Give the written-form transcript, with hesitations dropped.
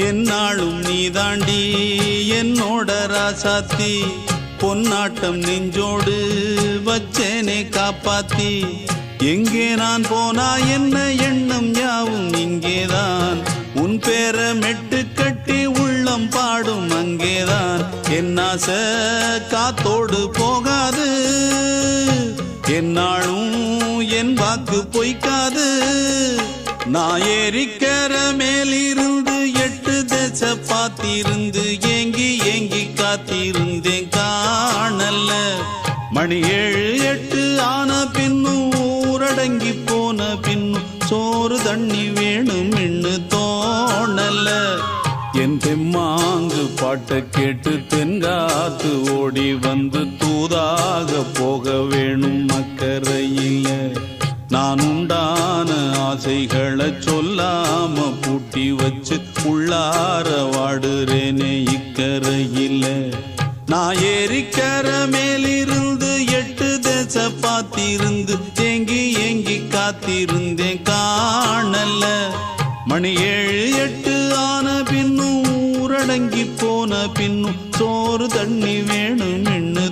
என்னாலும் நீதாண்டி என்னோட ராசாத்தி பொன்னாட்டம் நெஞ்சோடு வச்சேனே காப்பாத்தி எங்கே நான் போனா என்ன எண்ணம் யாவும் இங்கேதான் உன் பேர மெட்டு கட்டி உள்ளம் பாடும் அங்கேதான் என் ஆசை காத்தோடு போகாது என்னாலும் என் வாக்கு பொய்க்காது நான் ஏறிக்கர மேலிருந்து 8 தேச பார்த்திருந்து ஏங்கி ஏங்கி காத்திருந்தேன் காணல்ல மணி 7 8 ஆன பின்னும் ஊரடங்கி போன பின்னும் சோறு தண்ணி வேணும் இன்னு தோணல என் தெம்மாங்கு பாட்டை கேட்டு தென்காத்து ஓடி வந்து தூதாக போக வேணும் அக்கறையில நான் உண்டான ஆசைகளை சொல்லாம பூட்டி வச்சு உள்ளார வாடுறேனே இக்கரையில நான் ஏறிக்கர மேலிருந்து 8 தேச பார்த்திருந்து ஏங்கி ஏங்கி காத்திருந்தேன் காணல மணி 7 8 ஆன பின்னும் ஊரடங்கி போன பின்னும் சோறு தண்ணி வேணும் இன்னு